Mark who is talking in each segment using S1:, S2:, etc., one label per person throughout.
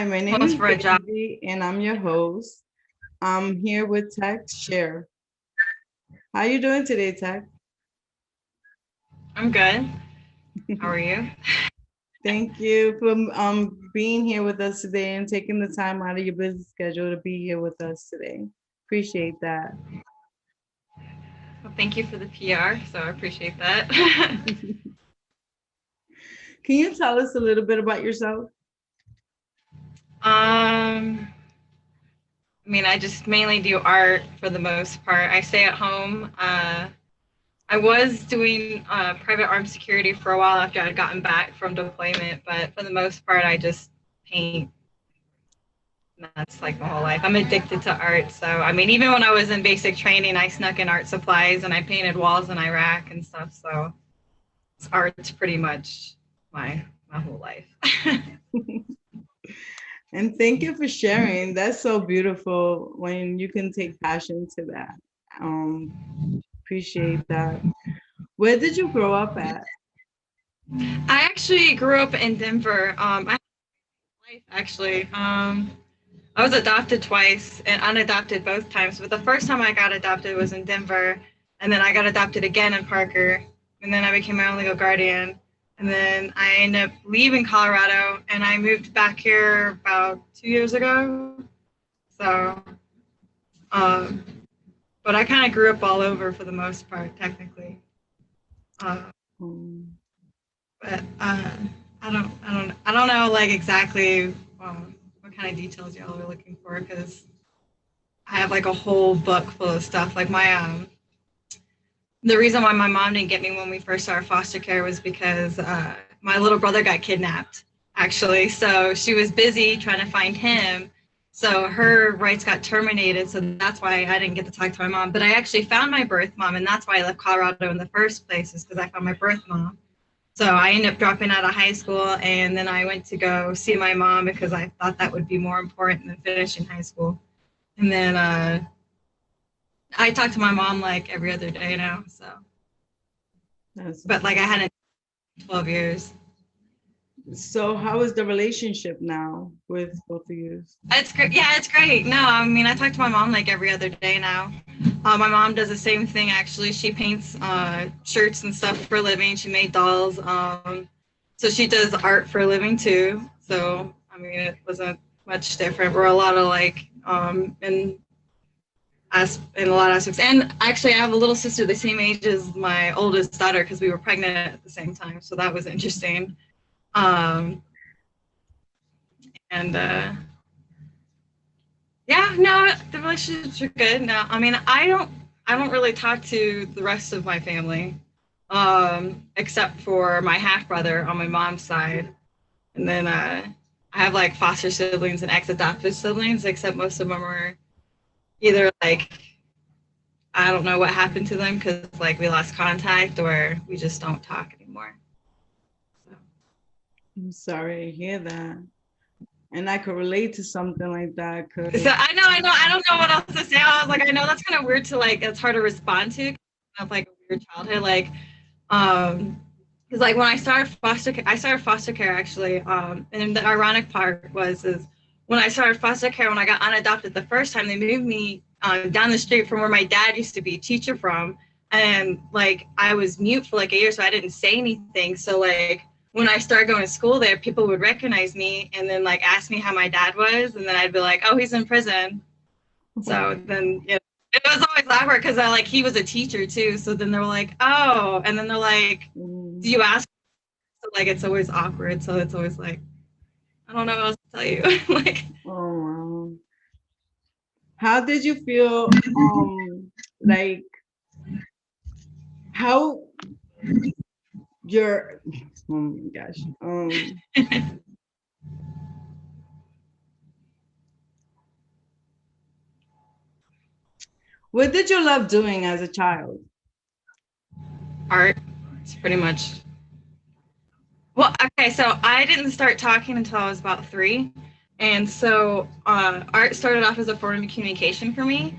S1: Hi, my name
S2: Almost
S1: is
S2: for a job.
S1: Daisy, and I'm your host. I'm here with Tech Share. How you doing today, Tech?
S2: I'm good. How are you?
S1: Thank you for being here with us today and taking the time out of your busy schedule to be here with us today. Appreciate that.
S2: Well, thank you for the PR, so I appreciate that.
S1: Can you tell us a little bit about yourself?
S2: I mean, I just mainly do art for the most part. I stay at home. I was doing private armed security for a while after I'd gotten back from deployment, but for the most part, I just paint. That's like my whole life. I'm addicted to art. So, I mean, even when I was in basic training, I snuck in art supplies and I painted walls in Iraq and stuff. So, art's pretty much my whole life.
S1: And thank you for sharing. That's so beautiful when you can take passion to that. Um, Appreciate that. Where did you grow up at?
S2: I actually grew up in Denver. I life actually. I was adopted twice and unadopted both times. But the first time I got adopted was in Denver, and then I got adopted again in Parker, and then I became my own legal guardian. And then I ended up leaving Colorado, and I moved back here about 2 years ago. So, um, but I kind of grew up all over for the most part, technically. Uh,
S1: Um,
S2: but I don't know like exactly what kind of details y'all are looking for because I have like a whole book full of stuff. Like the reason why my mom didn't get me when we first started foster care was because my little brother got kidnapped, actually. So she was busy trying to find him. So her rights got terminated. So that's why I didn't get to talk to my mom. But I actually found my birth mom, and that's why I left Colorado in the first place, is because I found my birth mom. So I ended up dropping out of high school, and then I went to go see my mom because I thought that would be more important than finishing high school. And then I talk to my mom like every other day now. So,
S1: that's
S2: but like I hadn't 12 years.
S1: So how is the relationship now with both of you?
S2: It's great. Yeah, it's great. No, I mean, I talk to my mom like every other day now. My mom does the same thing, actually. She paints shirts and stuff for a living. She made dolls. So she does art for a living too. So, I mean, it wasn't much different. We're a lot of like, in a lot of aspects. And actually, I have a little sister the same age as my oldest daughter because we were pregnant at the same time. So that was interesting. Um, and Yeah, no, the relationships are good. No, I mean, I don't really talk to the rest of my family, except for my half brother on my mom's side, and then I have like foster siblings and ex-adopted siblings, except most of them are either like I don't know what happened to them because like we lost contact or we just don't talk anymore. So.
S1: I'm sorry to hear that. And I could relate to something like that
S2: So
S1: because
S2: I don't know what else to say. I was like, I know that's kind of weird to like, it's hard to respond to. Of like a weird childhood, like, because like when I started foster care actually. And the ironic part is when I started foster care, when I got unadopted the first time, they moved me down the street from where my dad used to be a teacher from, and like I was mute for like a year, so I didn't say anything. So like when I started going to school there, people would recognize me and then like ask me how my dad was, and then I'd be like, "Oh, he's in prison." So then, it was always awkward because I like he was a teacher too. So then they were like, "Oh," and then they're like, "Do you ask?" So like it's always awkward. So it's always like, I don't know what else to tell you. Like,
S1: oh wow. How did you feel like how your oh my gosh. What did you love doing as a child?
S2: art. It's pretty much. Well, okay, so I didn't start talking until I was about 3. And so art started off as a form of communication for me.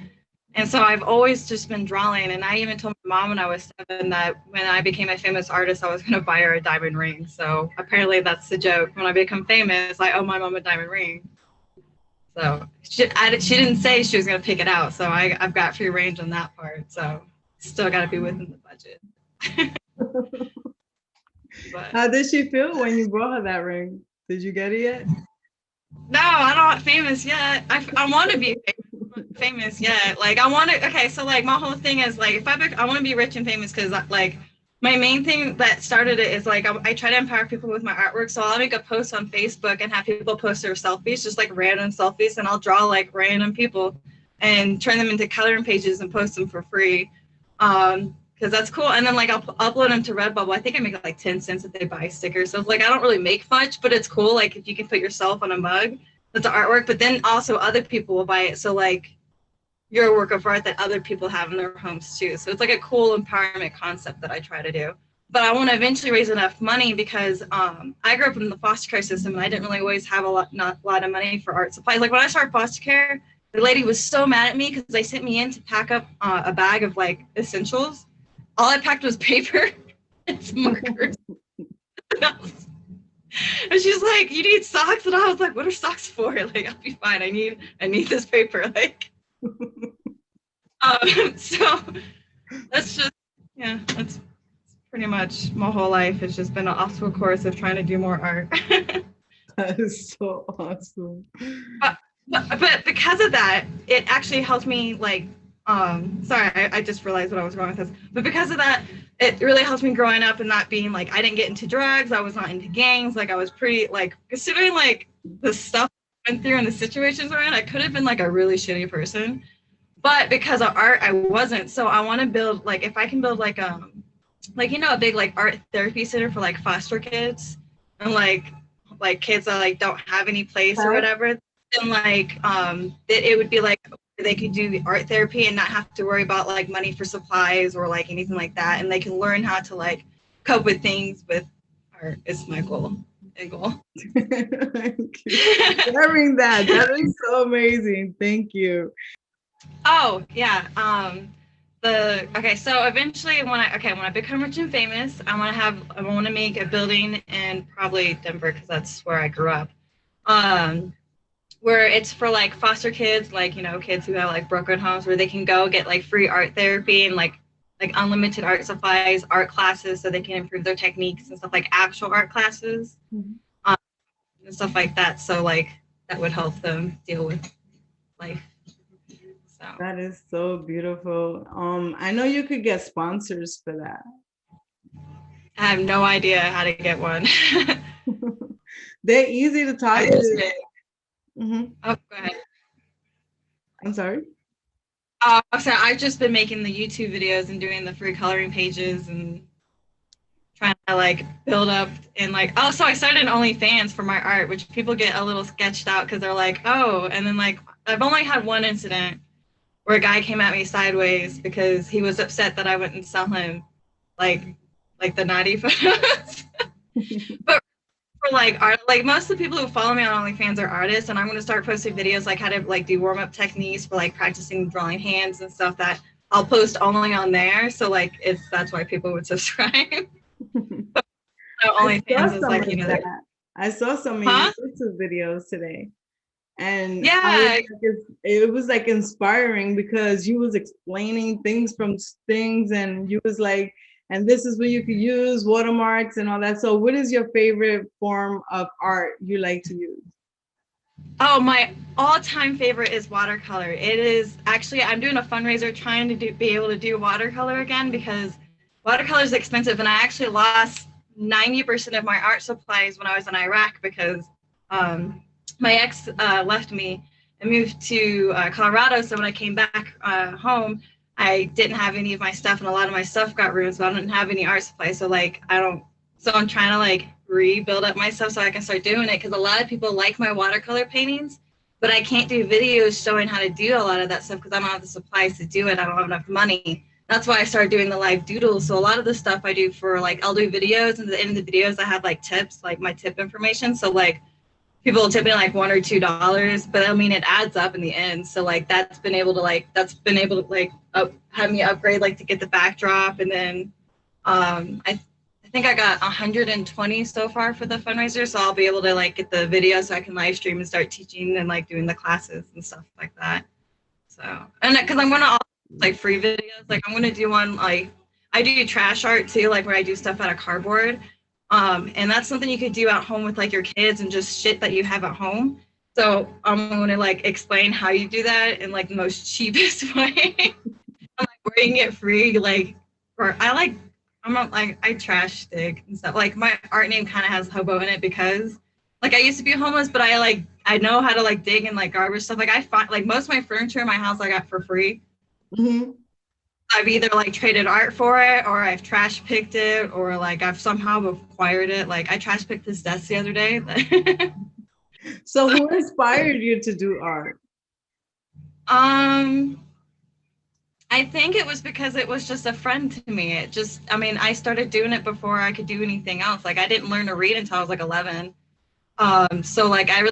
S2: And so I've always just been drawing. And I even told my mom when I was 7 that when I became a famous artist, I was going to buy her a diamond ring. So apparently that's the joke. When I become famous, I owe my mom a diamond ring. So she didn't say she was gonna pick it out, so I've got free range on that part. So still got to be within the budget. But
S1: How did she feel when you brought her that ring? Did you get it yet?
S2: no, I'm not famous yet. I want to be famous yet. Like I want to. Okay, so like my whole thing is like if I want to be rich and famous because like my main thing that started it is like I try to empower people with my artwork. So I'll make a post on Facebook and have people post their selfies, just like random selfies, and I'll draw like random people and turn them into coloring pages and post them for free. Because that's cool. And then like I'll upload them to Redbubble. I think I make like 10 cents if they buy stickers. So it's like I don't really make much, but it's cool. Like if you can put yourself on a mug, that's artwork. But then also other people will buy it. So like you're a work of art that other people have in their homes too. So it's like a cool empowerment concept that I try to do. But I want to eventually raise enough money because I grew up in the foster care system and I didn't really always have not a lot of money for art supplies. Like when I started foster care, the lady was so mad at me because they sent me in to pack up a bag of like essentials. All I packed was paper and some markers. And she's like, "You need socks?" And I was like, "What are socks for? Like, I'll be fine. I need this paper." Like, so that's just that's pretty much my whole life. It's just been an obstacle course of trying to do more art.
S1: That is so awesome.
S2: But because of that, it actually helped me like sorry, I just realized what I was going with this. But because of that, it really helped me growing up and not being like I didn't get into drugs, I was not into gangs, like I was pretty like considering like the stuff I went through and the situations we're in, I could have been like a really shitty person. But because of art, I wasn't. So I want to build like if I can build like a big like art therapy center for like foster kids and like kids that like don't have any place or whatever, then like it would be like they could do art therapy and not have to worry about like money for supplies or like anything like that, and they can learn how to like cope with things with art. Is my goal.
S1: Thank you. Sharing that is so amazing. Thank you.
S2: Oh yeah. So eventually when I become rich and famous, I want to make a building in probably Denver because that's where I grew up. Where it's for like foster kids, like kids who have like broken homes, where they can go get like free art therapy and like unlimited art supplies, art classes, so they can improve their techniques and stuff, like actual art classes, and stuff like that. So like that would help them deal with life. So
S1: that is so beautiful. I know you could get sponsors for that.
S2: I have no idea how to get one.
S1: They're easy to talk to.
S2: Oh, go ahead.
S1: I'm sorry.
S2: So I've just been making the YouTube videos and doing the free coloring pages and trying to like build up and like so I started an OnlyFans for my art, which people get a little sketched out because they're like, oh, and then like I've only had one incident where a guy came at me sideways because he was upset that I wouldn't sell him like the naughty photos. But for like art, like most of the people who follow me on OnlyFans are artists, and I'm going to start posting videos like how to like do warm-up techniques for like practicing drawing hands and stuff that I'll post only on there. So like that's why people would subscribe. So OnlyFans is like
S1: I saw some of your YouTube videos today, and
S2: yeah,
S1: it was like inspiring because you was explaining things from things, and you was like, and this is where you could use watermarks and all that. So what is your favorite form of art you like to use?
S2: Oh, my all-time favorite is watercolor. It is actually, I'm doing a fundraiser trying to be able to do watercolor again because watercolor is expensive, and I actually lost 90% of my art supplies when I was in Iraq because my ex left me and moved to Colorado. So when I came back home, I didn't have any of my stuff, and a lot of my stuff got ruined, so I didn't have any art supplies. So like so I'm trying to like rebuild up my stuff so I can start doing it because a lot of people like my watercolor paintings, but I can't do videos showing how to do a lot of that stuff because I don't have the supplies to do it. I don't have enough money. That's why I started doing the live doodles. So a lot of the stuff I do for like I'll do videos, and at the end of the videos I have like tips, like my tip information. So like people will tip me like $1 or $2, but I mean it adds up in the end. So like that's been able to have me upgrade like to get the backdrop, and then I think I got 120 so far for the fundraiser, so I'll be able to like get the video so I can live stream and start teaching and like doing the classes and stuff like that. So, and because I'm gonna also like free videos, like I'm gonna do one like I do trash art too, like where I do stuff out of cardboard. And that's something you could do at home with like your kids and just shit that you have at home. So I'm gonna like explain how you do that in like the most cheapest way. I'm like where you can get free, like or I like I'm not like I trash dig and stuff. Like my art name kind of has hobo in it because like I used to be homeless, but I know how to like dig and like garbage stuff. Like I find like most of my furniture in my house I got for free.
S1: Mm-hmm.
S2: I've either like traded art for it or I've trash picked it or like I've somehow acquired it. Like I trash picked this desk the other day.
S1: So who inspired you to do art?
S2: I think it was because it was just a friend to me. It just, I mean, I started doing it before I could do anything else. Like I didn't learn to read until I was like 11. So like I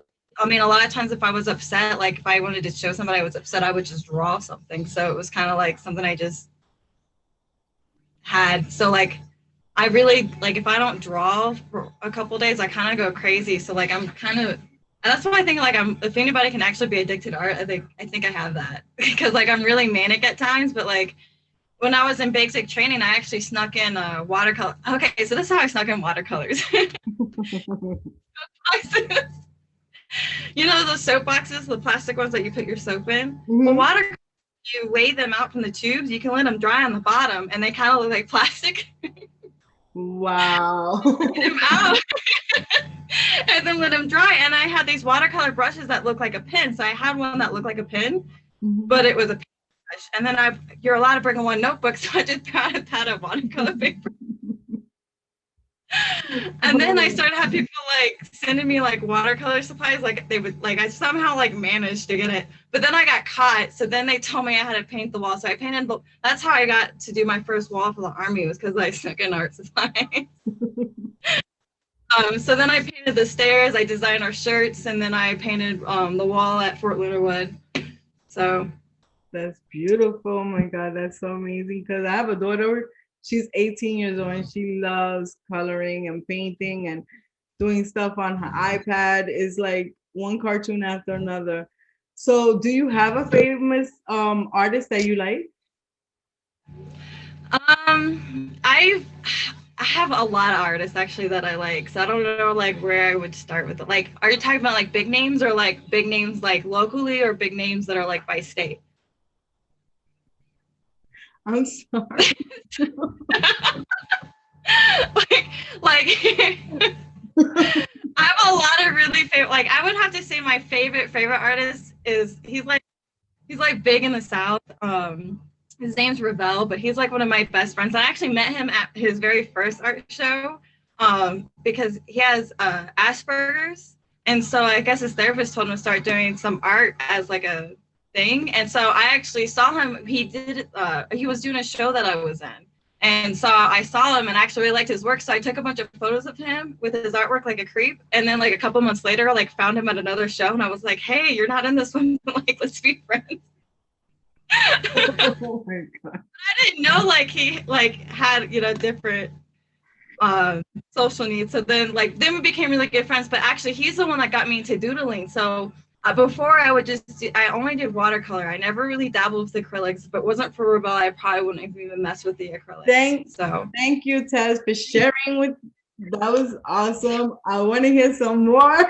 S2: mean, a lot of times if I was upset, like if I wanted to show somebody I was upset, I would just draw something. So it was kind of like something I just had. So like I really like if I don't draw for a couple days, I kind of go crazy. So like I'm kind of that's why I think like if anybody can actually be addicted to art, I think I have that because like I'm really manic at times, but like when I was in basic training, I actually snuck in watercolor. Okay, so this is how I snuck in watercolors. You know those soap boxes, the plastic ones that you put your soap in?
S1: Mm-hmm.
S2: Well, water, you weigh them out from the tubes, you can let them dry on the bottom, and they kind of look like plastic.
S1: Wow.
S2: Them out. And then let them dry. And I had these watercolor brushes that look like a pin. So I had one that looked like a pin, but it was a brush. And then you're allowed to bring one notebook, so I just found a pad of watercolor paper. And then I started having people like sending me like watercolor supplies, like they would like I somehow like managed to get it, but then I got caught. So then they told me I had to paint the wall. So I painted. That's how I got to do my first wall for the army was because I snuck in art supplies. So then I painted the stairs. I designed our shirts, and then I painted the wall at Fort Leonard Wood. So
S1: that's beautiful. Oh my God, that's so amazing. Because I have a daughter. She's 18 years old and she loves coloring and painting and doing stuff on her iPad. Is like one cartoon after another. So do you have a famous artist that you like?
S2: I have a lot of artists actually that I like. So I don't know like where I would start with it. Like, are you talking about like big names or like big names like locally or big names that are like by state?
S1: I'm sorry.
S2: like I have a lot of really favorite. Like I would have to say my favorite artist is he's like big in the South. His name's Ravel, but he's like one of my best friends. I actually met him at his very first art show because he has Asperger's, and so I guess his therapist told him to start doing some art as like a thing. And so I actually saw him. He was doing a show that I was in. And so I saw him and actually really liked his work. So I took a bunch of photos of him with his artwork like a creep. And then like a couple months later, like found him at another show and I was like, hey, you're not in this one. Like, let's be friends. Oh my God. I didn't know like he like had, different social needs. So then we became really good friends, but actually he's the one that got me into doodling. So before I only did watercolor. I never really dabbled with acrylics. If it wasn't for Rebel, I probably wouldn't have even messed with the acrylics.
S1: Thank you, Tess, for sharing with. That was awesome. I want to hear some more.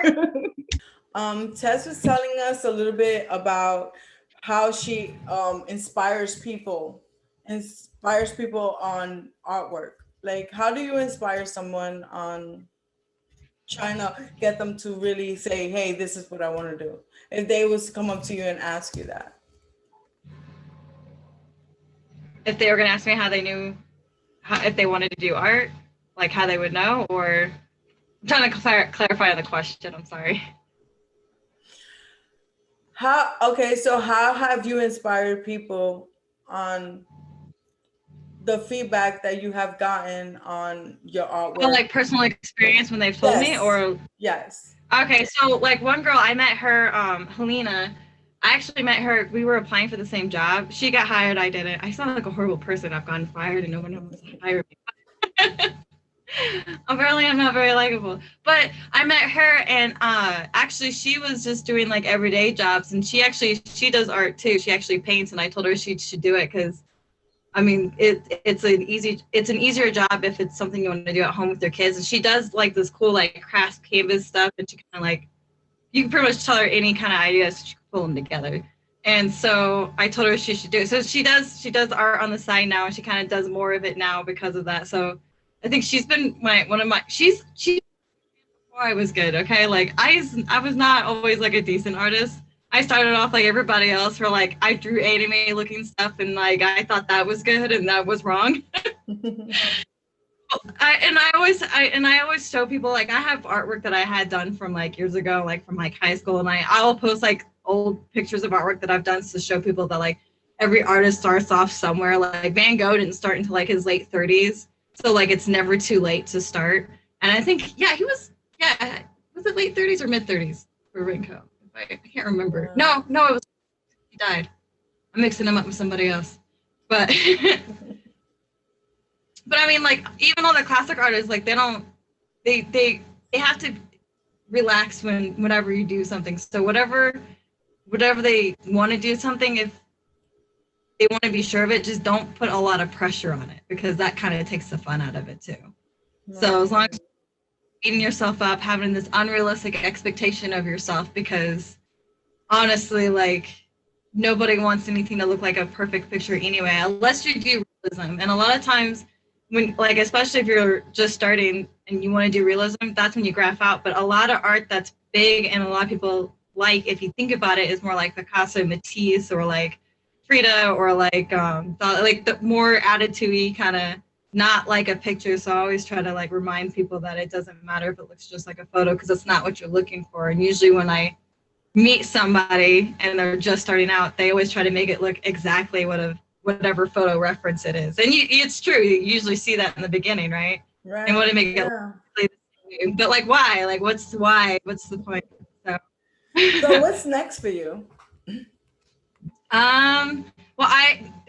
S1: Tess was telling us a little bit about how she inspires people on artwork. Like, how do you inspire someone on trying to get them to really say, hey, this is what I want to do? If they was to come up to you and ask you that.
S2: If they were going to ask me how they knew, if they wanted to do art, like how they would know, or I'm trying to clarify the question. I'm sorry.
S1: So how have you inspired people on the feedback that you have gotten on your artwork?
S2: Well, like personal experience when they've told me, or
S1: yes.
S2: Okay, so like one girl, I met her, Helena. I actually met her. We were applying for the same job. She got hired. I didn't. I sound like a horrible person. I've gotten fired, and no one wants to hire me. Apparently I'm not very likable. But I met her and actually she was just doing like everyday jobs and she does art too. She actually paints and I told her she should do it because I mean it's an easier job if it's something you want to do at home with your kids. And she does like this cool like craft canvas stuff and she kind of like you can pretty much tell her any kind of ideas, she can pull them together. And so I told her she should do it. So she does art on the side now, and she kind of does more of it now because of that. So I think she's been one of my she before I was good. Okay, like I was not always like a decent artist. I started off like everybody else, where like I drew anime looking stuff, and like I thought that was good, and that was wrong. I always show people like I have artwork that I had done from like years ago, like from like high school, and I will post like old pictures of artwork that I've done to show people that like every artist starts off somewhere. Like Van Gogh didn't start until like his late 30s, so like it's never too late to start. And I think was it late 30s or mid 30s for Van Gogh? I can't remember. No, it was he died. I'm mixing him up with somebody else, but. But I mean, like even all the classic artists, like they have to relax whenever you do something. So whatever they want to do something, if they want to be sure of it, just don't put a lot of pressure on it because that kind of takes the fun out of it too. Right. So as long as you're beating yourself up, having this unrealistic expectation of yourself, because honestly, like nobody wants anything to look like a perfect picture anyway, unless you do realism. And a lot of times when like especially if you're just starting and you want to do realism, that's when you graph out. But a lot of art that's big and a lot of people like, if you think about it, is more like Picasso, Matisse, or like Frida, or like the more attitude-y kind of, not like a picture. So I always try to like remind people that it doesn't matter if it looks just like a photo because it's not what you're looking for. And usually when I meet somebody and they're just starting out, they always try to make it look exactly whatever photo reference it is. And it's true. You usually see that in the beginning, right?
S1: Right.
S2: And want to make it look, but like, why? Like, what's the point?
S1: So what's next for you?
S2: Well,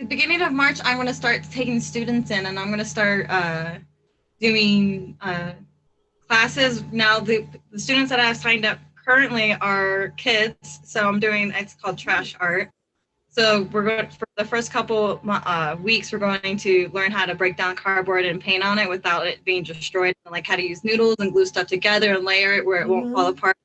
S2: beginning of March, I'm going to start taking students in, and I'm going to start doing classes. Now, the students that I have signed up currently are kids, so I'm doing, it's called trash art. So we're going, for the first couple weeks, we're going to learn how to break down cardboard and paint on it without it being destroyed, and like how to use noodles and glue stuff together and layer it where it won't fall apart,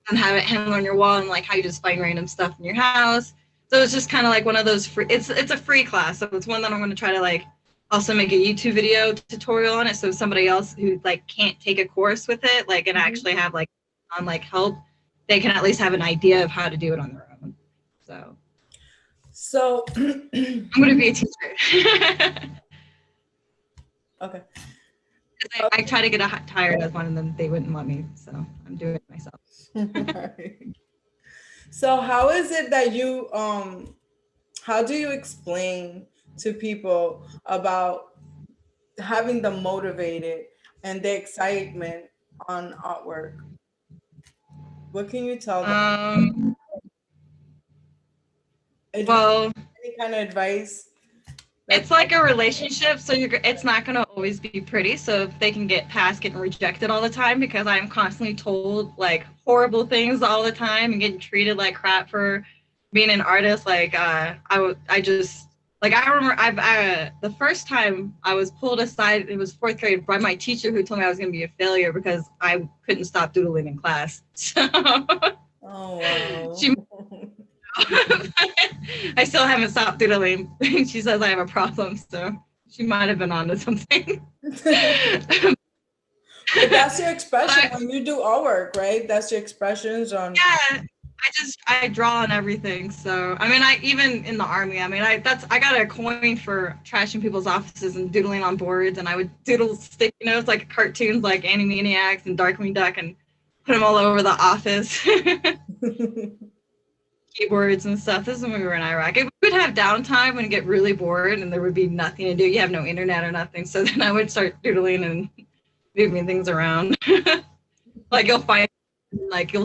S2: and have it hang on your wall, and like how you just find random stuff in your house. So it's just kind of like one of those free, it's a free class. So it's one that I'm going to try to like also make a YouTube video tutorial on it. So somebody else who like can't take a course with it, like, and actually have like on like help, they can at least have an idea of how to do it on their own. So I'm going to be a teacher.
S1: Okay.
S2: I try to get hired as one, and then they wouldn't want me. So I'm doing it myself.
S1: Right. So how is it that you, how do you explain to people about having them motivated and the excitement on artwork? What can you tell them?
S2: Well,
S1: any kind of advice?
S2: It's like a relationship, so it's not going to always be pretty. So if they can get past getting rejected all the time, because I'm constantly told like horrible things all the time and getting treated like crap for being an artist, like I just like, I remember the first time I was pulled aside, it was fourth grade, by my teacher, who told me I was going to be a failure because I couldn't stop doodling in class. So,
S1: oh wow.
S2: I still haven't stopped doodling. She says I have a problem, so she might have been onto something.
S1: But that's your expression when you do artwork, right? That's your expressions on.
S2: Yeah, I draw on everything. So I mean, even in the army, I mean, I got a coin for trashing people's offices and doodling on boards, and I would doodle sticky notes like cartoons, like Animaniacs and Darkwing Duck, and put them all over the office. Keyboards and stuff. This is when we were in Iraq. We would have downtime and get really bored, and there would be nothing to do. You have no internet or nothing. So then I would start doodling and moving things around. Like you'll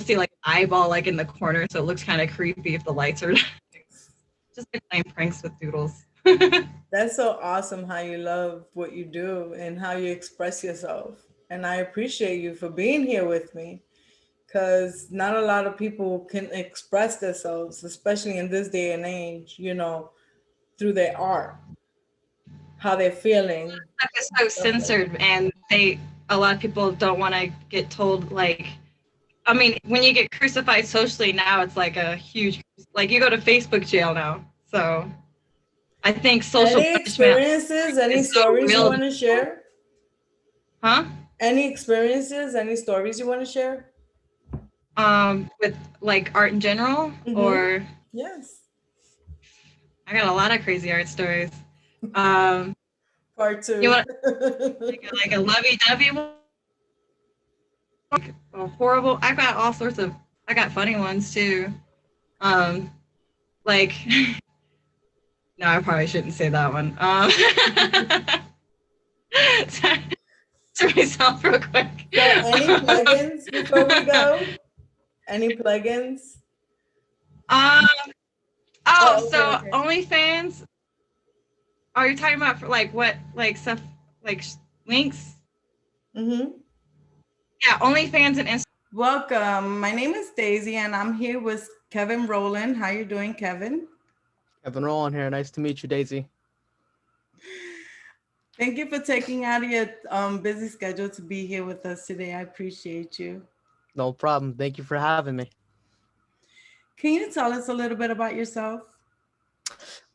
S2: see like an eyeball like in the corner, so it looks kind of creepy if the lights are just like playing pranks with doodles.
S1: That's so awesome how you love what you do and how you express yourself. And I appreciate you for being here with me because not a lot of people can express themselves, especially in this day and age, through their art, how they're feeling,
S2: Stuff is so
S1: stuff like
S2: censored, and a lot of people don't want to get told, like, I mean, when you get crucified socially now, it's like a huge, like, you go to Facebook jail now. So I think
S1: that.
S2: social
S1: Any
S2: punishment
S1: experiences, any
S2: is so
S1: stories you
S2: real to
S1: want to
S2: people.
S1: share?
S2: Huh?
S1: Any experiences, any stories you want to share?
S2: With like art in general,
S1: Mm-hmm.
S2: or
S1: Yes.
S2: I got a lot of crazy art stories. Um,
S1: Part
S2: you
S1: two.
S2: want like a lovey-dovey one, like a horrible. I got all sorts of. I got funny ones too. Um, like no, I probably shouldn't say that one. To myself real quick.
S1: So, any plugins before we go? Any plugins?
S2: um. Oh,
S1: Oh, okay,
S2: so
S1: okay.
S2: OnlyFans. Are you talking about for like what like stuff like links?
S1: Mm-hmm.
S2: Yeah, OnlyFans and Instagram.
S1: Welcome. My name is Daisy, and I'm here with Kevin Rowland. How you doing, Kevin?
S3: Kevin Rowan here. Nice to meet you, Daisy.
S1: Thank you for taking out of your busy schedule to be here with us today. I appreciate you.
S3: No problem. Thank you for having me.
S1: Can you tell us a little bit about yourself?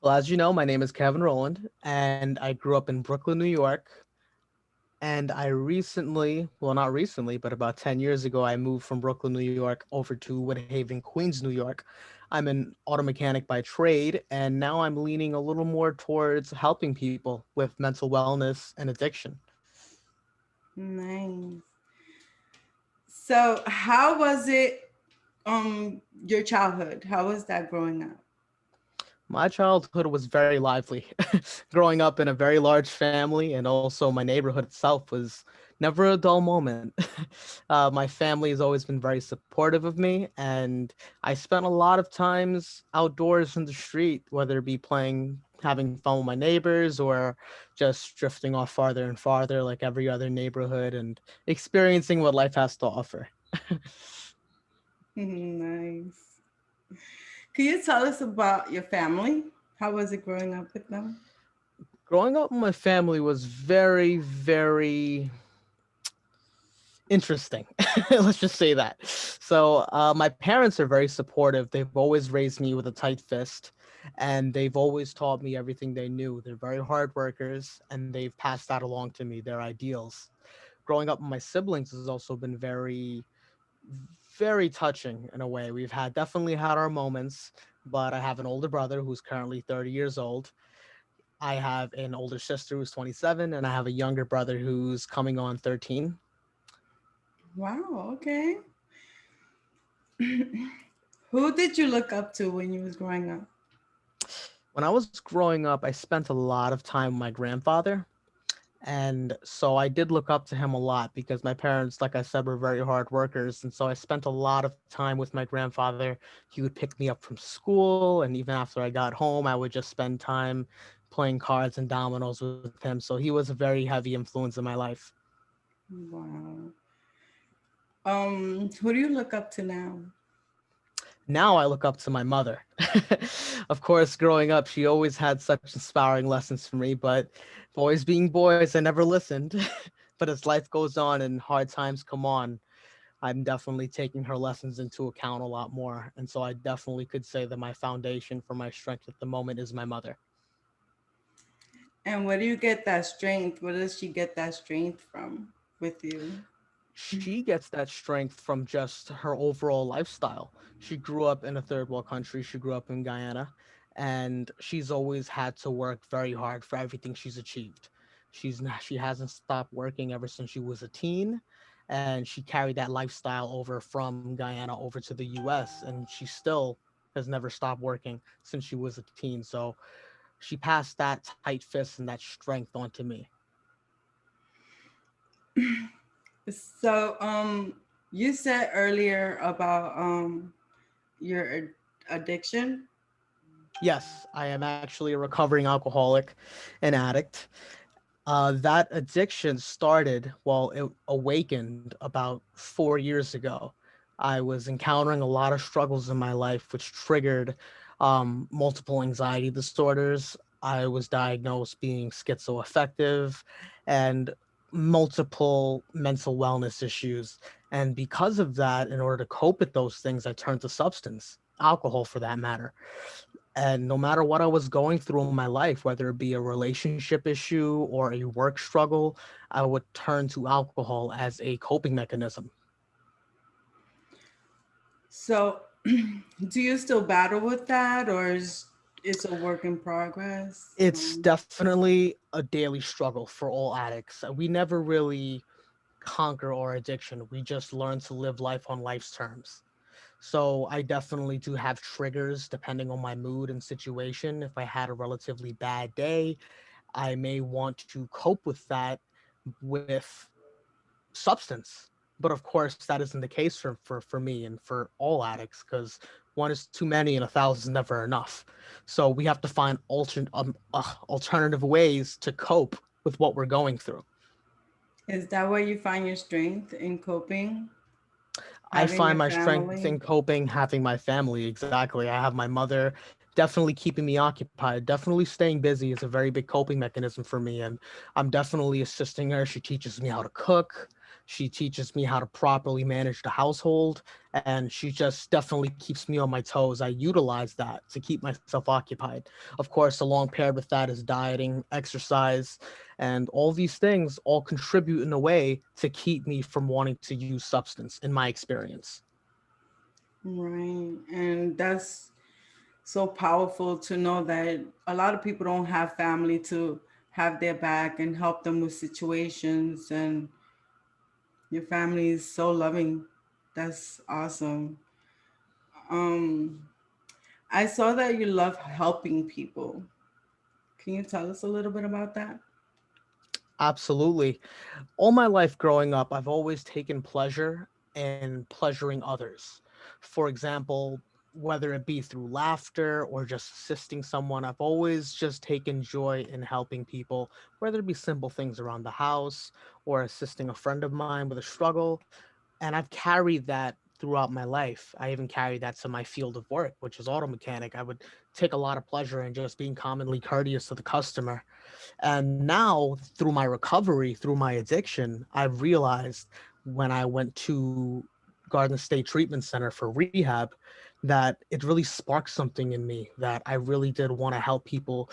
S3: Well, as you know, my name is Kevin Rowland, and I grew up in Brooklyn, New York. And I recently, well, not recently, but about 10 years ago, I moved from Brooklyn, New York over to Woodhaven, Queens, New York. I'm an auto mechanic by trade, and now I'm leaning a little more towards helping people with mental wellness and addiction.
S1: Nice. So, how was it your childhood? How was that growing up?
S3: My childhood was very lively. Growing up in a very large family, and also my neighborhood itself was never a dull moment. My family has always been very supportive of me, and I spent a lot of times outdoors in the street, whether it be playing, having fun with my neighbors, or just drifting off farther and farther, like every other neighborhood, and experiencing what life has to offer.
S1: Nice. Can you tell us about your family? How was it growing up with them?
S3: Growing up, my family was very, very interesting. Let's just say that. So, my parents are very supportive. They've always raised me with a tight fist, and they've always taught me everything they knew. They're very hard workers, and they've passed that along to me, their ideals. Growing up with my siblings has also been very, very touching in a way. We've had definitely had our moments, but I have an older brother who's currently 30 years old. I have an older sister who's 27, and I have a younger brother who's coming on 13.
S1: Wow, okay. Who did you look up to when you was growing up?
S3: When I was growing up, I spent a lot of time with my grandfather. And so I did look up to him a lot because my parents, like I said, were very hard workers. And so I spent a lot of time with my grandfather. He would pick me up from school. And even after I got home, I would just spend time playing cards and dominoes with him. So he was a very heavy influence in my life.
S1: Wow. Who do you look up to now?
S3: Now I look up to my mother. Of course, growing up, she always had such inspiring lessons for me, but boys being boys, I never listened. But as life goes on and hard times come on, I'm definitely taking her lessons into account a lot more. And so I definitely could say that my foundation for my strength at the moment is my mother.
S1: And where do you get that strength? Where does she get that strength from with you?
S3: She gets that strength from just her overall lifestyle. She grew up in a third world country. She grew up in Guyana, and she's always had to work very hard for everything she's achieved. She hasn't stopped working ever since she was a teen, and she carried that lifestyle over from Guyana over to the US, and she still has never stopped working since she was a teen. So she passed that tight fist and that strength onto me.
S1: So, you said earlier about your addiction.
S3: Yes, I am actually a recovering alcoholic and addict. That addiction started, well, it awakened about 4 years ago. I was encountering a lot of struggles in my life, which triggered multiple anxiety disorders. I was diagnosed being schizoaffective and multiple mental wellness issues. And because of that, in order to cope with those things, I turned to substance, alcohol for that matter. And no matter what I was going through in my life, whether it be a relationship issue or a work struggle, I would turn to alcohol as a coping mechanism.
S1: So, do you still battle with that, or is it's a work in progress?
S3: It's definitely a daily struggle for all addicts. We never really conquer our addiction, we just learn to live life on life's terms. So I definitely do have triggers depending on my mood and situation. If I had a relatively bad day, I may want to cope with that with substance. But of course, that isn't the case for me and for all addicts because one is too many and a thousand is never enough. So we have to find alternative ways to cope with what we're going through.
S1: Is that where you find your strength in coping?
S3: I
S1: Having
S3: find
S1: your
S3: my strength
S1: family?
S3: in coping, having my family. Exactly. I have my mother definitely keeping me occupied. Definitely staying busy is a very big coping mechanism for me. And I'm definitely assisting her. She teaches me how to cook. She teaches me how to properly manage the household. And she just definitely keeps me on my toes. I utilize that to keep myself occupied. Of course, along paired with that is dieting, exercise, and all these things all contribute in a way to keep me from wanting to use substance in my experience.
S1: Right. And that's so powerful to know that a lot of people don't have family to have their back and help them with situations, and your family is so loving. That's awesome. Um, I saw that you love helping people. Can you tell us a little bit about that?
S3: Absolutely. All my life growing up, I've always taken pleasure in pleasuring others. For example, whether it be through laughter or just assisting someone, I've always just taken joy in helping people, whether it be simple things around the house or assisting a friend of mine with a struggle. And I've carried that throughout my life. I even carried that to my field of work, which is auto mechanic. I would take a lot of pleasure in just being commonly courteous to the customer. And now, through my recovery, through my addiction, I've realized when I went to Garden State Treatment Center for rehab that it really sparked something in me that I really did want to help people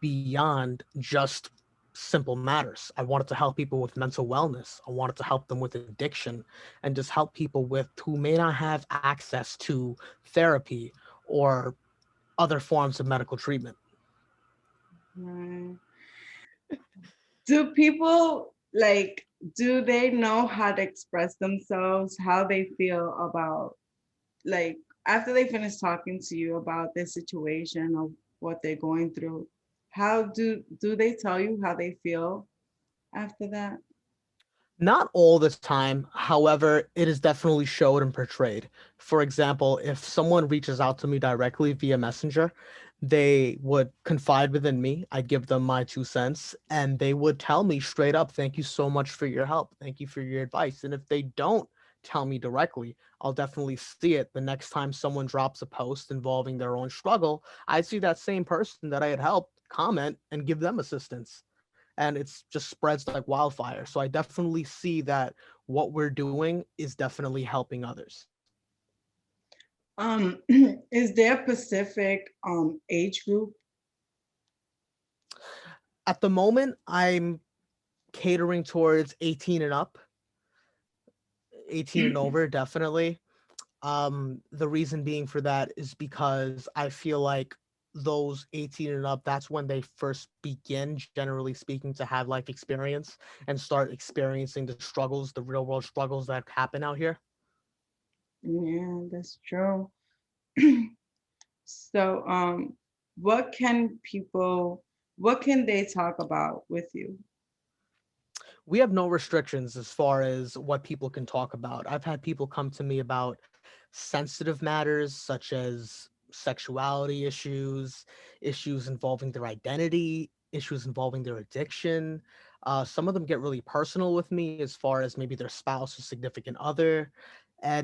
S3: beyond just simple matters. I wanted to help people with mental wellness. I wanted to help them with addiction and just help people with who may not have access to therapy or other forms of medical treatment.
S1: Right. Do people like, do they know how to express themselves, how they feel about, like, after they finish talking to you about their situation or what they're going through? How do they tell you how they feel after that?
S3: Not all the time. However, it is definitely showed and portrayed. For example, if someone reaches out to me directly via Messenger, they would confide within me. I'd give them my 2 cents, and they would tell me straight up, "Thank you so much for your help. Thank you for your advice." And if they don't tell me directly, I'll definitely see it the next time someone drops a post involving their own struggle. I'd see that same person that I had helped comment and give them assistance, and it's just spreads like wildfire. So I definitely see that what we're doing is definitely helping others.
S1: Is there a specific age group?
S3: At the moment, I'm catering towards 18 and up, 18 and over, definitely. The reason being for that is because I feel like those 18 and up, that's when they first begin, generally speaking, to have life experience and start experiencing the struggles, the real world struggles that happen out here.
S1: Yeah, that's true. So, what can people, what can they talk about with you?
S3: We have no restrictions as far as what people can talk about. I've had people come to me about sensitive matters such as sexuality issues, issues involving their identity, issues involving their addiction. Some of them get really personal with me as far as maybe their spouse or significant other. And